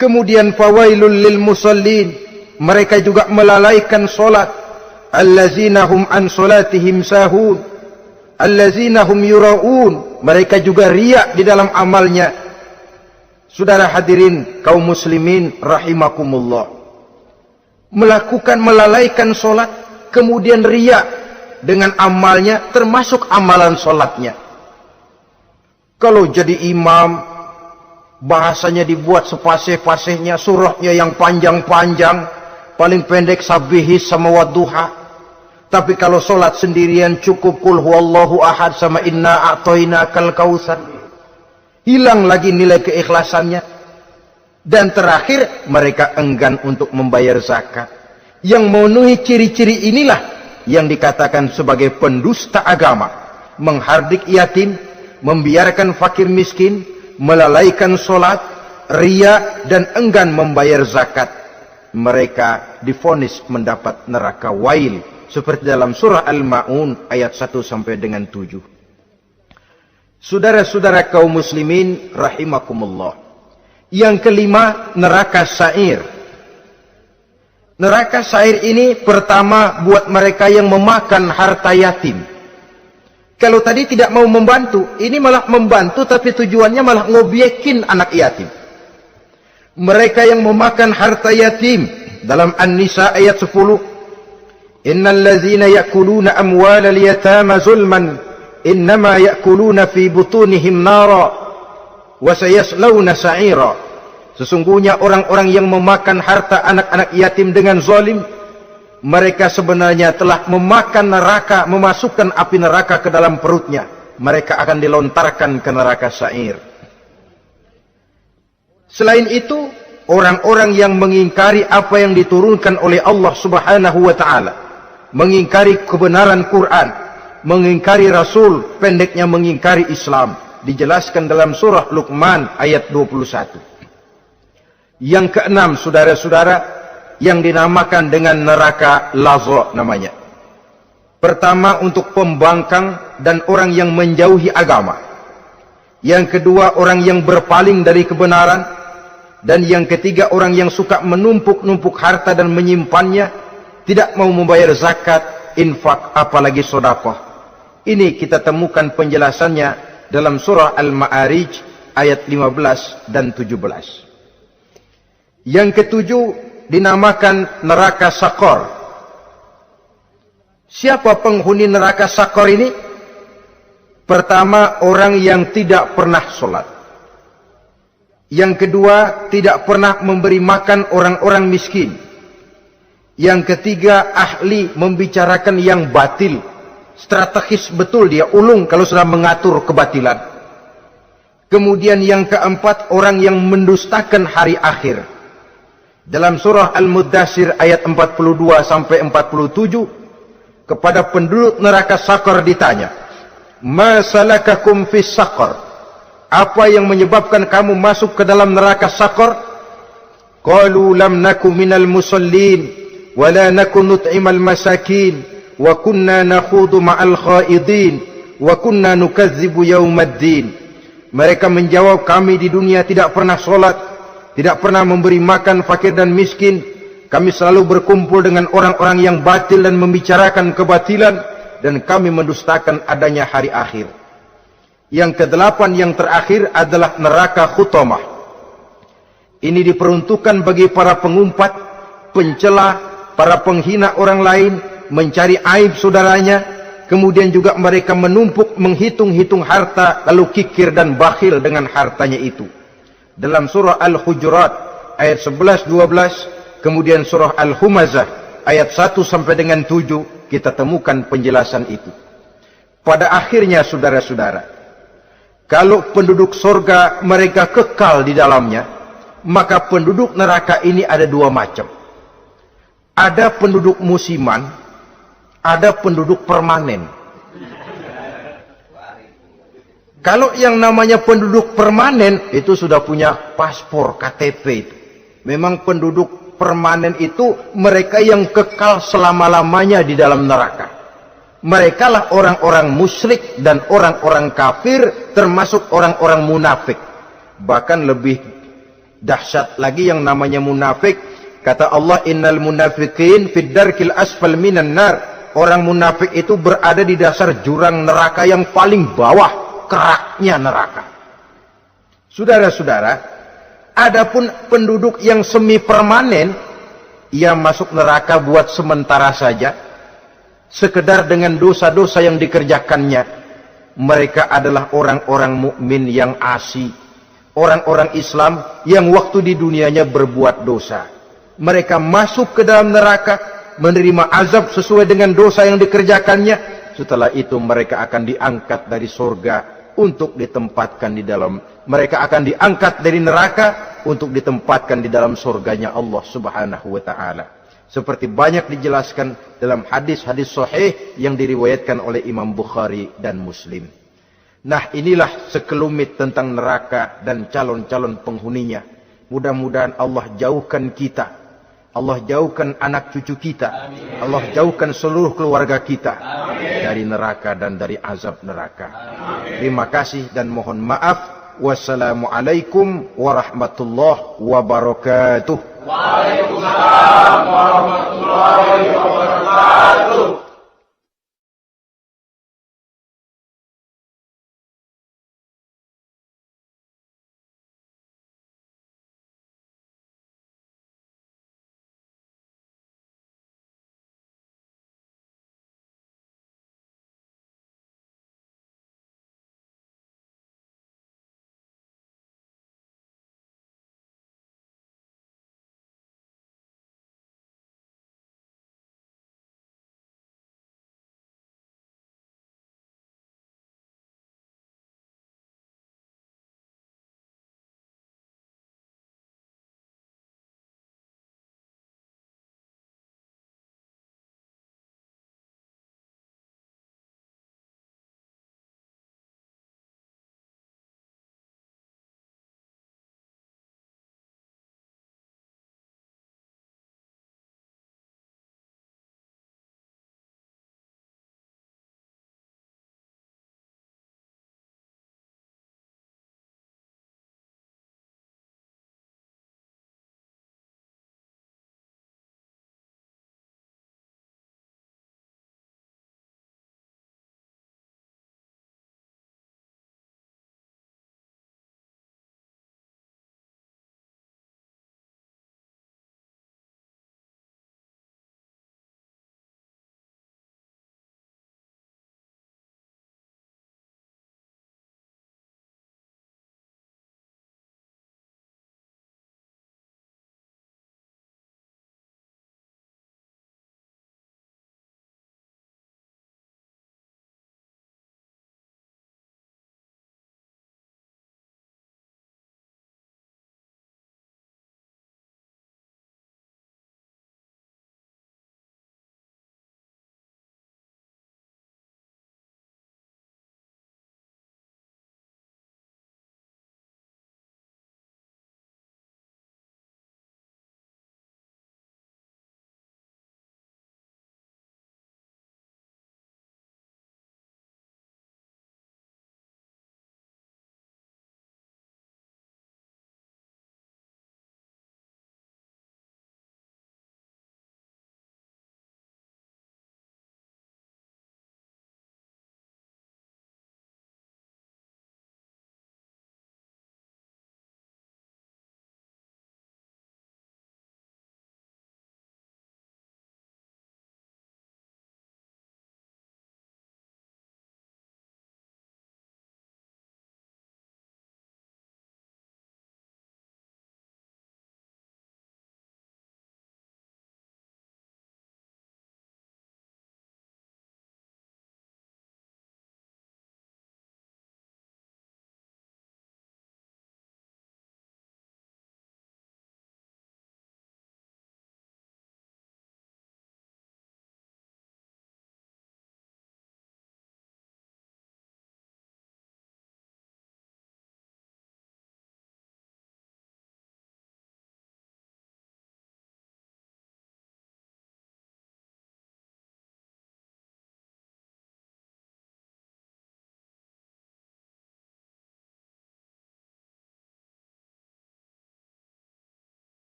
Kemudian fawailul lil musallin. Mereka juga melalaikan solat. Allazina hum an solatihim sahun. Allazina hum yura'un. Mereka juga riak di dalam amalnya. Saudara hadirin kaum muslimin rahimakumullah, melalaikan solat, kemudian riak dengan amalnya, termasuk amalan solatnya. Kalau jadi imam, bahasanya dibuat sepasih-pasihnya, surahnya yang panjang-panjang, paling pendek sabihis sama wadduha. Tapi kalau solat sendirian cukup kul huwallahu ahad sama inna a'toinakal kautsar. Hilang lagi nilai keikhlasannya. Dan terakhir, mereka enggan untuk membayar zakat. Yang memenuhi ciri-ciri inilah yang dikatakan sebagai pendusta agama. Menghardik yatim, membiarkan fakir miskin, melalaikan solat, riya, dan enggan membayar zakat. Mereka divonis mendapat neraka wail. Seperti dalam surah Al-Ma'un ayat 1 sampai dengan 7. Saudara-saudara kaum muslimin rahimakumullah. Yang kelima, neraka sa'ir. Neraka sa'ir ini pertama buat mereka yang memakan harta yatim. Kalau tadi tidak mau membantu, ini malah membantu tapi tujuannya malah ngobyekin anak yatim. Mereka yang memakan harta yatim dalam An-Nisa ayat 10. Innal ladzina ya'kuluna amwalal yatama zulman innama ya'kuluna fi butunihim nara wa sayaslawna sa'ira. Sesungguhnya orang-orang yang memakan harta anak-anak yatim dengan zalim, mereka sebenarnya telah memakan neraka, memasukkan api neraka ke dalam perutnya. Mereka akan dilontarkan ke neraka sa'ir. Selain itu, orang-orang yang mengingkari apa yang diturunkan oleh Allah Subhanahu wa taala, mengingkari kebenaran Quran, mengingkari Rasul, pendeknya mengingkari Islam, dijelaskan dalam surah Luqman ayat 21. Yang keenam, saudara-saudara, yang dinamakan dengan neraka lazo namanya. Pertama, untuk pembangkang dan orang yang menjauhi agama. Yang kedua, orang yang berpaling dari kebenaran. Dan yang ketiga, orang yang suka menumpuk-numpuk harta dan menyimpannya, tidak mau membayar zakat, infak, apalagi sedekah. Ini kita temukan penjelasannya dalam surah Al-Ma'arij ayat 15 dan 17. Yang ketujuh dinamakan neraka Sakor. Siapa penghuni neraka Sakor ini? Pertama, orang yang tidak pernah sholat. Yang kedua, tidak pernah memberi makan orang-orang miskin. Yang ketiga, ahli membicarakan yang batil. Strategis betul dia, ulung kalau sudah mengatur kebatilan. Kemudian yang keempat, orang yang mendustakan hari akhir. Dalam surah Al-Muddatsir ayat 42 sampai 47, kepada penduduk neraka Sakor ditanya, "Ma salakakum fis Sakor?" Apa yang menyebabkan kamu masuk ke dalam neraka Sakor? Qalu lam naku minal musallin wa la naku nut'imal masakin wa kunna nakhudu ma'al khaidin wa kunna nukazzibu yaumaddin. Mereka menjawab, kami di dunia tidak pernah sholat, tidak pernah memberi makan fakir dan miskin. Kami selalu berkumpul dengan orang-orang yang batil dan membicarakan kebatilan, dan kami mendustakan adanya hari akhir. Yang kedelapan, yang terakhir adalah neraka Khutamah. Ini diperuntukkan bagi para pengumpat pencela, para penghina orang lain, mencari aib saudaranya, kemudian juga mereka menumpuk, menghitung-hitung harta, lalu kikir dan bakhil dengan hartanya itu. Dalam surah Al-Hujurat ayat 11-12, kemudian surah Al-Humazah ayat 1 sampai dengan 7, kita temukan penjelasan itu. Pada akhirnya saudara-saudara, kalau penduduk surga mereka kekal di dalamnya, maka penduduk neraka ini ada dua macam. Ada penduduk musiman, ada penduduk permanen. Kalau yang namanya penduduk permanen itu sudah punya paspor, KTP itu. Memang penduduk permanen itu mereka yang kekal selama-lamanya di dalam neraka. Mereka lah orang-orang musyrik dan orang-orang kafir, termasuk orang-orang munafik. Bahkan lebih dahsyat lagi yang namanya munafik. Kata Allah, innal munafiqin fid darkil asfal minan nar. Orang munafik itu berada di dasar jurang neraka yang paling bawah, keraknya neraka. Saudara-saudara, adapun penduduk yang semi permanen, ia masuk neraka buat sementara saja, sekedar dengan dosa-dosa yang dikerjakannya. Mereka adalah orang-orang mukmin yang asli, orang-orang Islam yang waktu di dunianya berbuat dosa. Mereka masuk ke dalam neraka, menerima azab sesuai dengan dosa yang dikerjakannya. Setelah itu mereka akan diangkat dari surga untuk ditempatkan di dalam, mereka akan diangkat dari neraka untuk ditempatkan di dalam surganya Allah Subhanahu wa ta'ala. Seperti banyak dijelaskan dalam hadis-hadis sahih yang diriwayatkan oleh Imam Bukhari dan Muslim. Nah, inilah sekelumit tentang neraka dan calon-calon penghuninya. Mudah-mudahan Allah jauhkan kita, Allah jauhkan anak cucu kita, Allah jauhkan seluruh keluarga kita dari neraka dan dari azab neraka. Terima kasih dan mohon maaf. Wassalamualaikum warahmatullahi wabarakatuh. Waalaikumsalam warahmatullahi wabarakatuh.